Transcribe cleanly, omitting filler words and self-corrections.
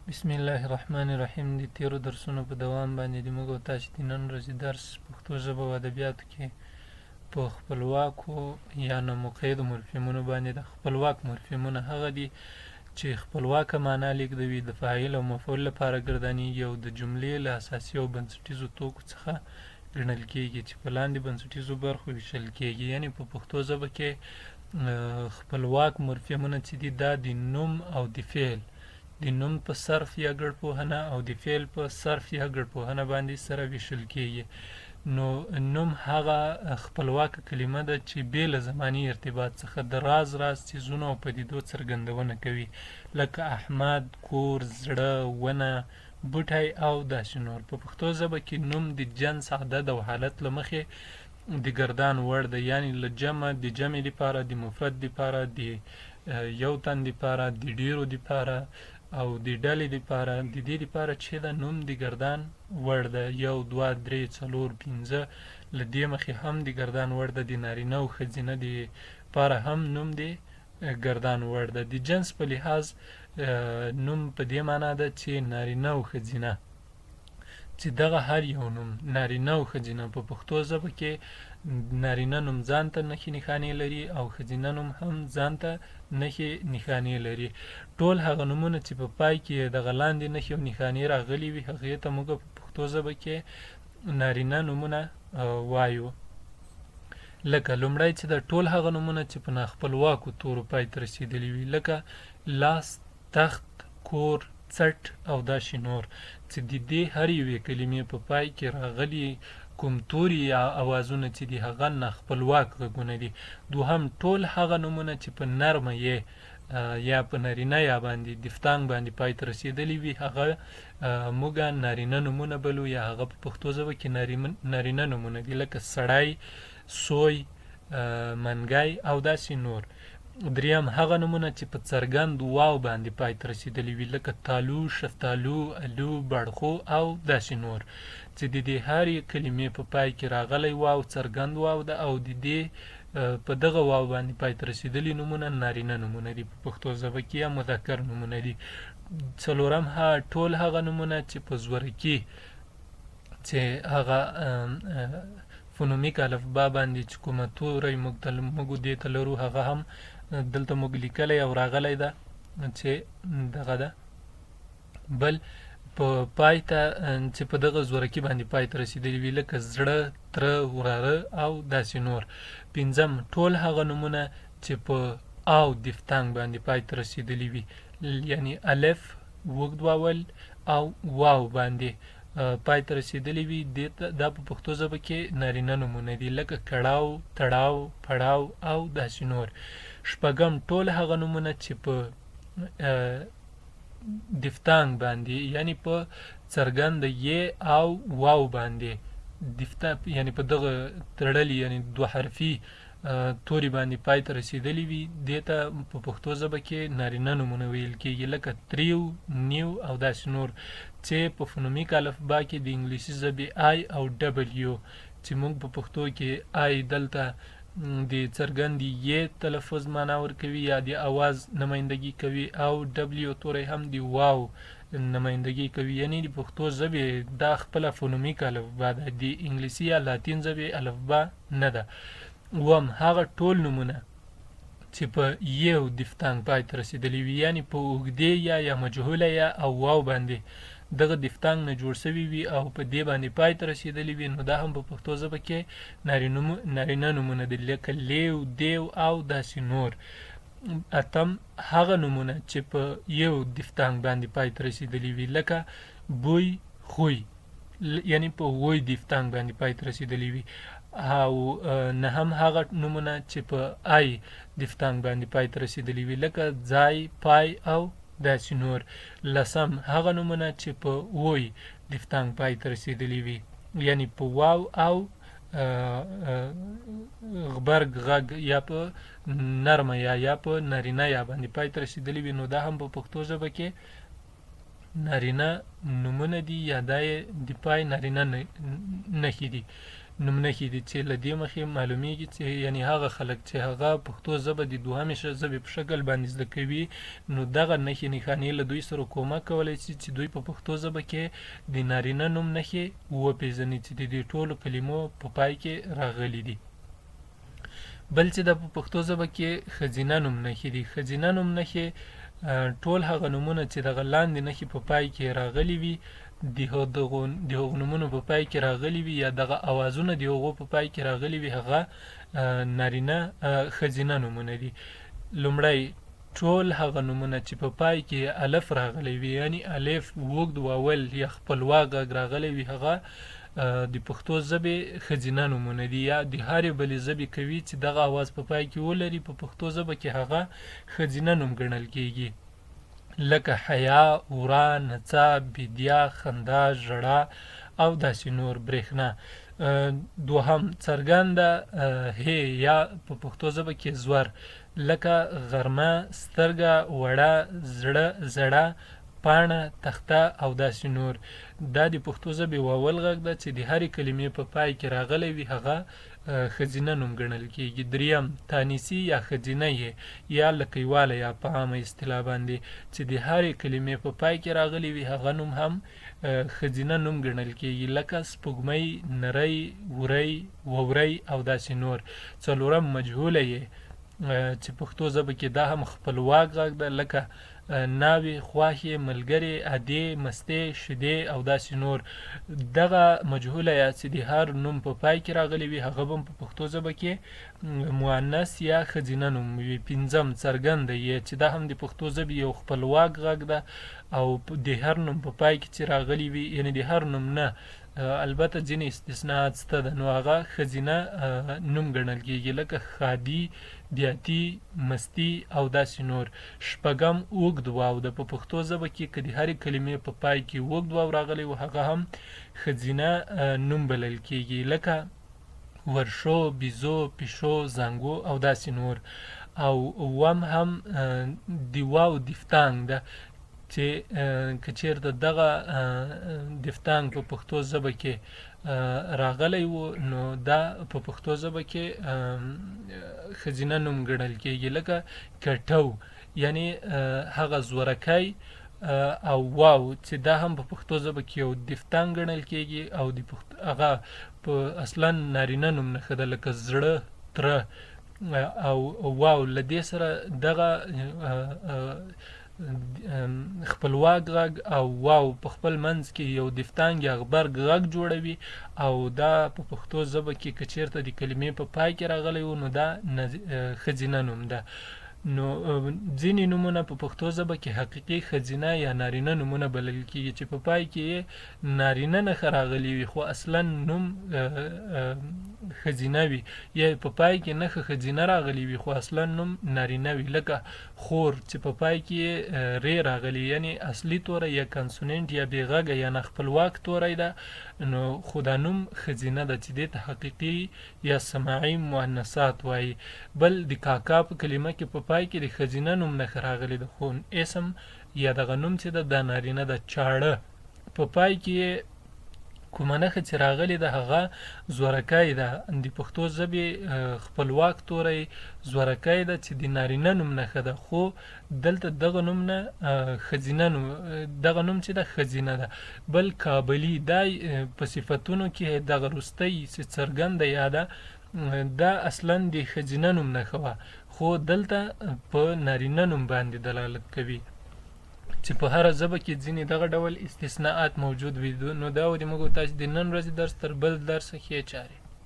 بسم الله الرحمن الرحیم. د تیرو درسونو په دوام باندې د موږ او تاسو د نن ورځې درس پښتو ژبه او ادبیاتو کې په خپلواکو یا نامقیدو مرفیمونو باندې د خپلواک مرفیمونه هغه دي چې خپلواکه معنا لیږدوي، د فاعل او مفعول لپاره ګردانیږي او د جملې له اساسي او بنسټیزو توکو څخه ګڼل کیږي چې په لاندې بنسټیزو برخو ویشل کیږي. یعنې په پښتو ژبه کې خپلواک مرفیمونه چې دي دا د نوم او د فعل د نوم په صرف یا ګړپوهنه او د فعل په صرف یا ګړپوهنه باندې سره ویشل کیږي. نو نوم هغه خپلواکه کلمه ده چې بې له زماني ارتباط څخه د راز څیزونو او پدیدو څرګندونه کوي، لکه احمد، کور، زړه، ونه، بوټی او داسې نور. په پښتو ژبه کې نوم د جنس، عدد او حالت له مخې د ګردان وړ ده، یعنی له جمع د جمع لپاره، د مفرد لپاره، د یو تن لپاره، د ډیرو لپاره او د ډلې لپاره. د دې لپاره چې دا نوم د ګردان وړ ده، یو، دوه، درې، څلور، پنځه، له دې مخې هم د ګردان وړ ده. د نارینه او ښځینه لپاره هم نوم د ګردان وړ ده. د جنس په لحاظ نوم په دې معنا ده چې نارینه او ښځینه، چې دغه هر یو نوم نارینه او ښځینه په پښتو ژبه کې نارینه نوم ځان ته نښې نښانې لري او ښځینه نوم هم ځان ته نښې نښانې لري. ټول هغه نومونه چې په پای کې دغه لاندې نښې او نښانې راغلي وي هغې ته موږ په پښتو ژبه کې نارینه نومونه وایو. لکه لومړی چې د ټول هغه نومونه چې په ناخپلواکو تورو پای ته رسېدلي وي، لکه لاس، تخت، کور، څټ او داسې نور، چې د دې هر یوې کلمې په پای کې راغلي کوم توري یا اوازونه چې دي هغه ناخپلواک غږونه دي. دوهم ټول هغه نومونه چې په نرمه یې یا په نارینه یا باندې دفتانګ باندې پای ته رسېدلي وي هغه موږ نارینه نومونه بلو، یا هغه په پښتو ژبه کې نارینه نومونه دي، لکه سړی، سوی، منګی او داسې نور. دریم هغه نومونه چې په څرګند واو باندې پای ته رسېدلي وي، لکه تالو، شفتالو، الو، بړخو او داسې نور، چې د دې هرې کلمې په پای کې راغلی واو څرګند واو ده او د دې په دغه واو باندې پای ته رسېدلي نومونه نارینه نومونه دي په پښتو ژبه کې، یا مذکر نومونه دي. څلورم ټول هغه نومونه چې په زورکي چې هغه فونومیک الفبا باندې چې کومه توری موږ دې ته لرو هغه هم دلته موږ لیکلی او راغلی ده چې دغه ده. بل په پای ته چې په دغه زورکي باندې پای ته رسېدلي وي، لکه زړه، تره، وراره او داسې نور. پنځم ټول هغه نومونه چې په او دفتانګ باندې پای ته رسېدلي وي، یعنی الف، اوږد واول او واو باندې پای ته رسېدلي وي، دا په پښتو ژبه کې نارینه نومونه دي، لکه کړاو، تړاو، پړاو او داسې نور. شپږم ټول هغه نومونه چې په دفتانګ باندې یعنی په څرګنده یې او واو باندې یعنی په دغه تړلي یعنی دوه حرفي توري باندې پای ته رسېدلي وي، دې ته په پښتو ژبه کې نارینه نومونه ویل کېږي، لکه تریو، نیو او داسې نور، چې په فونومیک الفبا کې د انګلیسي ژبې آی او ډبلیو چې موږ په پښتو کې آی دلته د څرګندې یې تلفظ معنا ورکوي یا د اواز نمایندګي کوي، او ډبلیو توری هم د واو نمایندګي کوي، یعنی د پښتو ژبې دا خپله فونومیک الفبا ده، د انګلیسي یا لاتین ژبې الفبا نه ده. اووم هغه ټول نومونه چې په یو دفتانګ پای ته رسېدلي وي، یعنی په اوږدې یا مجهوله یا او واو باندې دغه دفتانګ نه جوړ شوي وي او په دې باندې پای ته رسېدلي وي، نو دا هم په پښتو ژبه کې نارینه نومونه دي، لکه لیو، دیو او داسې نور. اتم هغه نومونه چې په یو دفتانګ باندې پای ته رسېدلي وي، لکه بوی، خوی، یعنی په وی دفتانګ باندې پای ته رسېدلي وي. او نهم هغه نومونه چې په آی دفتانګ باندې پای ته رسېدلي وي، لکه ځای، پای او داسې نور. لسم هغه نومونه چې په وی دفتانګ پای ته رسېدلي وي، یعنی په واو او غبرګ غږ یا په نرمه یا په نارینه یا باندې پای ته رسېدلي وي، نو دا هم په پښتو ژبه کې نارینه نومونه دي یا دا یې د پای نارینه نښې دي. نومنښې دي چې له دې مخې معلومیږي چې یعنی هغه خلک چې هغه پښتو ژبه د دوهمې ژبې په شکل باندې زده کوي نو دغه نښې نښانې له دوی سره کومک کولی شي چې دوی په پښتو ژبه کې د نارینه نوم نښې وپېژني چې د دې ټولو کلمو په پای کې راغلي دي. بل چې د پښتو ژبه کې ښځینه نوم نښې دي. ښځینه نوم نښې ټول هغه نومونه چې دغه لاندې نښې په پای کې راغلي وي د هغو نومونو په پای کې راغلي وي یا دغه اوازونه د هغو په پای کې راغلي وي هغه نارینه ښځینه نومونه دي. لومړی ټول هغه نومونه چې په پای کې الف راغلی وي یعنی الف اوږد واول یا خپلواک غږ راغلی وي هغه د پښتو ژبې ښځینه نومونه دي یا د هرې بلې ژبې کوي چې دغه اواز په پای کې ولري په پښتو ژبه کې هغه ښځینه نوم ګڼل کیږي لکه حیا، ورا، نڅا، بیدیا، خندا، ژړا او داسې نور. برېښنا. دوهم څرګنده هې یا په پښتو ژبه کې زور لکه غرمه، سترګه، وړه، زړه، زړه، پاڼه، تخته او داسې نور. دا د پښتو ژبې واول غږ ده چې د هرې کلمې په پای کې راغلی وي هغه ښځینه نوم ګڼل کیږي. دریم تانیثي یا ښځینه یې یا لکیواله یا په عامه اصطلاح باندې چې د هرې کلمې په پای کې راغلی وي هغه نوم هم ښځینه نوم ګڼل کیږي لکه سپوږمۍ، نری، وری، وورۍ او داسې نور. څلورم مجهوله یې چې پښتو ژبه کې دا هم خپلواک غږ ده لکه ناوې، خواښې، ملګرې، ادې، مستې، شیدې او داسې نور. دغه مجهوله یا چې د هر نوم په پای کې راغلی وي هغه به په پښتو ژبه کې مؤنث یا ښځینه نوم وي. پنځم څرګنده یې چې دا هم د پښتو ژبې یو خپلواک غږ ده او د هر نوم په پای کې چې راغلی وي یعنی د هر نوم نه البته ځینې استثناءات شته ده نو هغه ښځینه نوم ګڼل کیږي لکه ښادي، بیاتي، مستی او داسې نور. شپږم اوږد واو ده. په پښتو ژبه کې که د هرې کلمې په پای کې اوږد واو راغلی و هغه هم ښځینه نوم بلل کیږي لکه ورشو، بیزو، پیشو، زانګو او داسې نور. او اووم هم د واو دیفتانګ ده چې که چېرته دغه دیفتانګ په پښتو ژبه کې راغلی و نو دا په پښتو ژبه کې ښځینه نوم ګڼل کیږي لکه کټو یعنی هغه زورکی او واو چې دا هم په پښتو ژبه کې یو دیفتانګ ګڼل کیږي او هغه په اصلا نارینه نوم نښه ده لکه زړه، تره او واو. له دې سره دغه خپلواک غږ او واو په خپل منځ کې یو دیفتانګ یا غبرګ غږ جوړوي او دا په پښتو ژبه کې که چېرته د کلمې په پای کې راغلی و نو دا ښځینه نوم ده. نو ځینې نومونه په پښتو ژبه کې حقیقي ښځینه یا نارینه نومونه بلل کیږي چې په پای کې یې نارینه نښه راغلي وي خو اصلا نوم ښځینه وي یا په پای کې نښه ښځینه راغلي وي خو اصلا نوم نارینه وي لکه خور چې په پای کې یې ری راغلي یعنی اصلي توری یا کانسوننټ یا بې غږه یا ناخپلواک توری ده نو خو دا نوم ښځینه ده چې دې ته حقیقي یا سماعي مؤنثات وایي. بل د کاکا په کلمه کې په پای کې د ښځینه نوم نښه راغلې ده خو اسم یا دغه نوم چې ده دا نارینه ده. چاړه په پای کې کومه نښه چې راغلې ده هغه زورکی ده. د پښتو ژبې خپلواک توری زورکی ده چې د نارینه نوم نښه ده خو دلته دغه نوم نه ښځینه نوم دغه نوم چې ده ښځینه ده. بل کابلي دا په صفتونو کې دغه وروستی چې څرګنده یا ده دا اصلا د ښځینه نوم نښه وه خو دلته په نارینه نوم باندې دلالت کوي چې په هره ژبه کې ځینې دغه ډول استثناءات موجود وي. نو دا و د موږ تاسو د نن ورځې درس تر بل درسه ښې چارې.